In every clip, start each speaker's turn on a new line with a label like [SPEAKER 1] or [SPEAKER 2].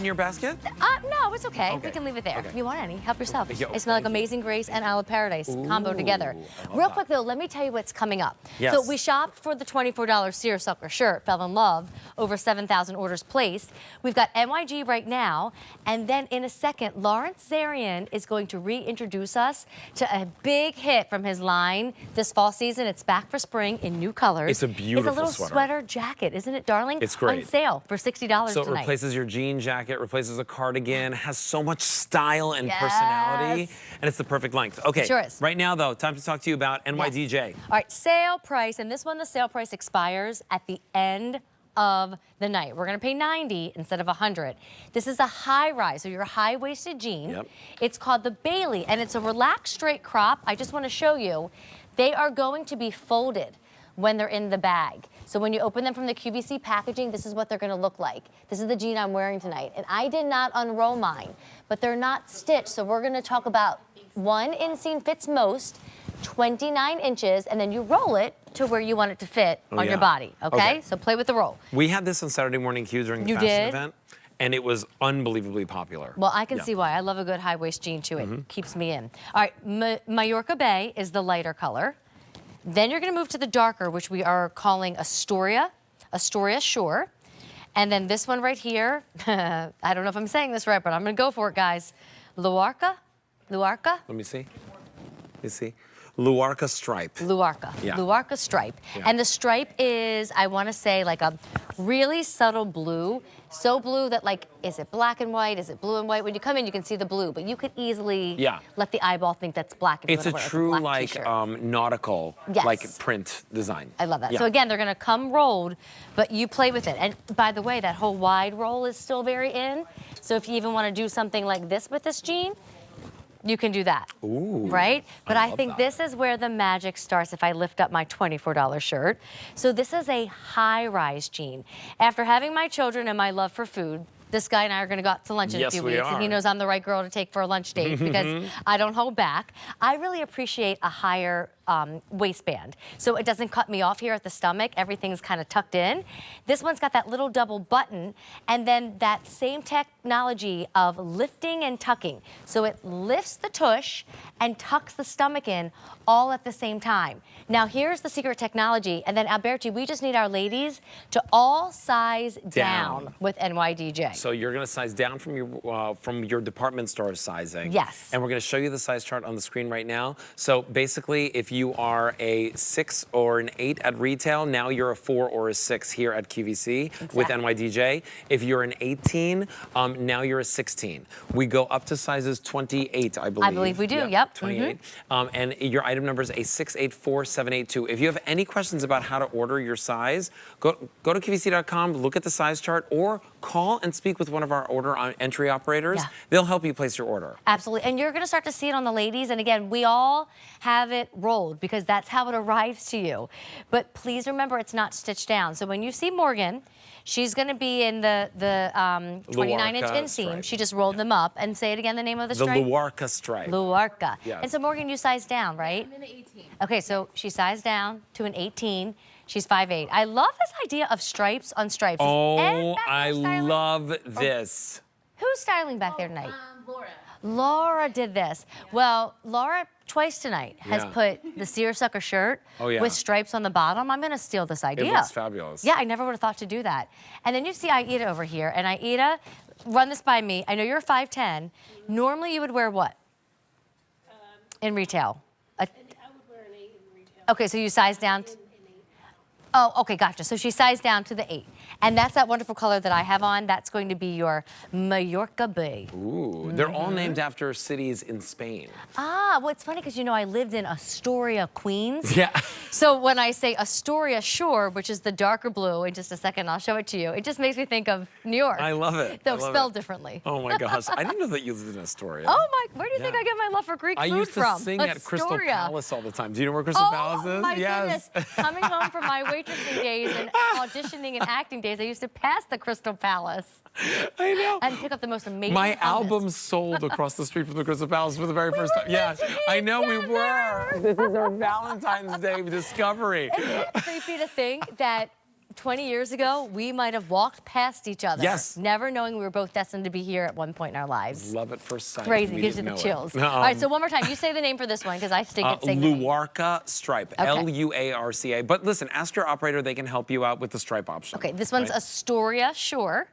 [SPEAKER 1] in your basket?
[SPEAKER 2] No, it's okay. We can leave it there.
[SPEAKER 1] Okay.
[SPEAKER 2] If you want any, help yourself.
[SPEAKER 1] Yo,
[SPEAKER 2] I smell like Amazing Grace and Isle of Paradise combo together. Real quick though, let me tell you what's coming up.
[SPEAKER 1] Yes.
[SPEAKER 2] So we shopped for the $24 seersucker shirt, fell in love, over 7,000 orders placed. We've got NYG right now, and then in a second, Lawrence Zarian is going to reintroduce us to a big hit from his line this fall season. It's back for spring in new colors.
[SPEAKER 1] It's a beautiful
[SPEAKER 2] It's a little sweater jacket, isn't it, darling?
[SPEAKER 1] It's great.
[SPEAKER 2] On sale for $60
[SPEAKER 1] So it
[SPEAKER 2] tonight.
[SPEAKER 1] replaces your jean jacket, replaces a cardigan, has so much style and personality, and it's the perfect length. Okay,
[SPEAKER 2] Sure is.
[SPEAKER 1] Right now though, time to talk to you about NYDJ.
[SPEAKER 2] All right, sale price, and this one, the sale price expires at the end of the night. We're gonna pay $90 instead of $100. This is a high rise, so your high-waisted jean.
[SPEAKER 1] Yep.
[SPEAKER 2] It's called the Bailey, and it's a relaxed straight crop. I just wanna show you, they are going to be folded when they're in the bag. So when you open them from the QVC packaging, this is what they're gonna look like. This is the jean I'm wearing tonight. And I did not unroll mine, but they're not stitched. So we're gonna talk about one inseam fits most, 29 inches, and then you roll it to where you want it to fit on your body, okay? So play with the roll.
[SPEAKER 1] We had this on Saturday Morning Q during the fashion event, and it was unbelievably popular.
[SPEAKER 2] Well, I can see why. I love a good high-waist jean too. It keeps me in. All right, Mallorca Bay is the lighter color. Then you're gonna move to the darker, which we are calling Astoria Shore. And then this one right here, I don't know if I'm saying this right, but I'm gonna go for it, guys. Luarca?
[SPEAKER 1] Let me see. Luarca stripe.
[SPEAKER 2] Luarca stripe. And the stripe is, I wanna say, like a really subtle blue. So blue that, like, is it black and white? Is it blue and white? When you come in, you can see the blue, but you could easily let the eyeball think that's black. If
[SPEAKER 1] It's a true, like, nautical, like, print design.
[SPEAKER 2] I love that. So again, they're gonna come rolled, but you play with it. And by the way, that whole wide roll is still very in. So if you even wanna do something like this with this jean, you can do that, right? But I think this is where the magic starts if I lift up my $24 shirt. So this is a high-rise jean. After having my children and my love for food, this guy and I are going to go out to lunch in a few weeks, and he knows I'm the right girl to take for a lunch date because I don't hold back. I really appreciate a higher waistband, so it doesn't cut me off here at the stomach. Everything's kind of tucked in. This one's got that little double button, and then that same technology of lifting and tucking. So it lifts the tush and tucks the stomach in all at the same time. Now here's the secret technology, and then Alberti, we just need our ladies to all size down with NYDJ.
[SPEAKER 1] So you're gonna size down from your department store sizing.
[SPEAKER 2] Yes.
[SPEAKER 1] And we're gonna show you the size chart on the screen right now. So basically, if you are a 6 or an 8 at retail, now you're a 4 or a 6 here at QVC with NYDJ. If you're an 18, now you're a 16. We go up to sizes 28, I believe.
[SPEAKER 2] I believe we do, yep.
[SPEAKER 1] 28. And your item number is a 684782. If you have any questions about how to order your size, go to QVC.com, look at the size chart, or call and speak with one of our order entry operators. They'll help you place your order.
[SPEAKER 2] Absolutely, and you're gonna start to see it on the ladies, and again, we all have it rolled because that's how it arrives to you. But please remember, it's not stitched down. So when you see Morgan, she's gonna be in the 29-inch inseam. She just rolled them up, and say it again, the name of the stripe?
[SPEAKER 1] The Luarca stripe.
[SPEAKER 2] Luarca.
[SPEAKER 1] Yes.
[SPEAKER 2] And so Morgan, you sized down, right?
[SPEAKER 3] I'm in an 18.
[SPEAKER 2] Okay, so she sized down to an 18. She's 5'8". I love this idea of stripes on stripes.
[SPEAKER 1] Oh, I love this.
[SPEAKER 2] Who's styling back there tonight?
[SPEAKER 3] Laura.
[SPEAKER 2] Laura did this. Well, Laura twice tonight has put the seersucker shirt with stripes on the bottom. I'm gonna steal this idea.
[SPEAKER 1] It looks fabulous.
[SPEAKER 2] Yeah, I never would have thought to do that. And then you see Aida over here, and Aida, run this by me. I know you're 5'10". Normally you would wear what? In retail?
[SPEAKER 3] I would wear an 8 in retail.
[SPEAKER 2] Okay, so you size down. Oh, okay, gotcha. So she sized down to the 8. And that's that wonderful color that I have on. That's going to be your Mallorca Bay.
[SPEAKER 1] Ooh, they're all named after cities in Spain.
[SPEAKER 2] Ah, well, it's funny because, you know, I lived in Astoria, Queens.
[SPEAKER 1] Yeah.
[SPEAKER 2] So when I say Astoria Shore, which is the darker blue, in just a second, I'll show it to you. It just makes me think of New York.
[SPEAKER 1] I love it.
[SPEAKER 2] Though spelled differently.
[SPEAKER 1] Oh my gosh, I didn't know that you lived in Astoria.
[SPEAKER 2] Oh my, where do you think I get my love for Greek food from?
[SPEAKER 1] I used to sing at Crystal Palace all the time. Do you know where Crystal Palace is?
[SPEAKER 2] Oh my goodness. Coming home from my waitressing days and auditioning and acting days, I used to pass the Crystal Palace.
[SPEAKER 1] I know.
[SPEAKER 2] And pick up the most amazing
[SPEAKER 1] My
[SPEAKER 2] hummus.
[SPEAKER 1] album sold across the street from the Crystal Palace for the very first time. Yes, I know we were. This is our Valentine's Day discovery.
[SPEAKER 2] Isn't it creepy to think that 20 years ago, we might have walked past each other.
[SPEAKER 1] Yes.
[SPEAKER 2] Never knowing we were both destined to be here at one point in our lives.
[SPEAKER 1] Love at first sight.
[SPEAKER 2] Crazy,
[SPEAKER 1] We
[SPEAKER 2] gives you
[SPEAKER 1] didn't
[SPEAKER 2] the
[SPEAKER 1] know it.
[SPEAKER 2] chills. All right, so one more time. You say the name for this one because I think it's saying the name.
[SPEAKER 1] Luarca stripe.
[SPEAKER 2] Okay.
[SPEAKER 1] Luarca. But listen, ask your operator. They can help you out with the stripe option.
[SPEAKER 2] Okay, this one's
[SPEAKER 1] right?
[SPEAKER 2] Astoria Shore.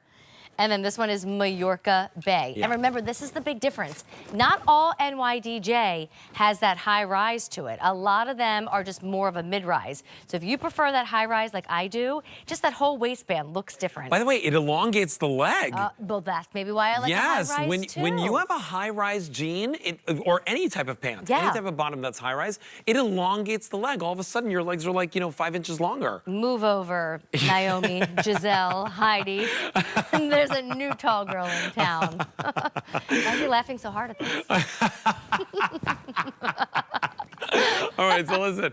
[SPEAKER 2] And then this one is Mallorca Bay.
[SPEAKER 1] Yeah.
[SPEAKER 2] And remember, this is the big difference. Not all NYDJ has that high rise to it. A lot of them are just more of a mid-rise. So if you prefer that high rise like I do, just that whole waistband looks different.
[SPEAKER 1] By the way, it elongates the leg.
[SPEAKER 2] Well, that's maybe why I like
[SPEAKER 1] yes,
[SPEAKER 2] a high rise too.
[SPEAKER 1] when you have a high-rise jean, or any type of pant,
[SPEAKER 2] Yeah.
[SPEAKER 1] any type of bottom that's high-rise, it elongates the leg. All of a sudden, your legs are like, 5 inches longer.
[SPEAKER 2] Move over, Naomi, Giselle, Heidi. There's a new tall girl in town. Why are you laughing so hard at this?
[SPEAKER 1] All right, so listen,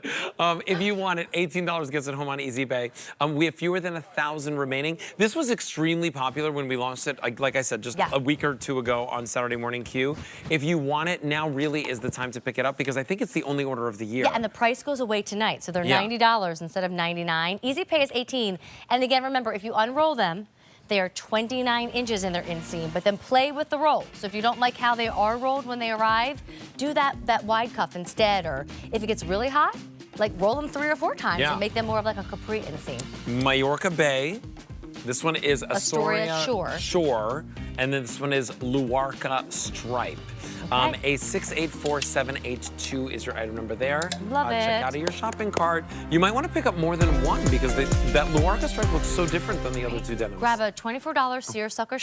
[SPEAKER 1] if you want it, $18 gets it home on Easy Pay. We have fewer than 1,000 remaining. This was extremely popular when we launched it, like I said, just a week or two ago on Saturday Morning Q. If you want it, now really is the time to pick it up because I think it's the only order of the year.
[SPEAKER 2] Yeah, and the price goes away tonight, so they're $90 instead of $99. Easy Pay is $18. And again, remember, if you unroll them, they are 29 inches in their inseam, but then play with the roll. So if you don't like how they are rolled when they arrive, do that wide cuff instead. Or if it gets really hot, like roll them 3 or 4 times and make them more of like a capri inseam.
[SPEAKER 1] Mallorca Bay. This one is Astoria Shore. And then this one is Luarca Stripe.
[SPEAKER 2] Okay.
[SPEAKER 1] A 684782 is your item number there.
[SPEAKER 2] Love it.
[SPEAKER 1] Check out of your shopping cart. You might want to pick up more than one because that Luarca Stripe looks so different than the other two denims.
[SPEAKER 2] Grab a $24 seersucker shirt.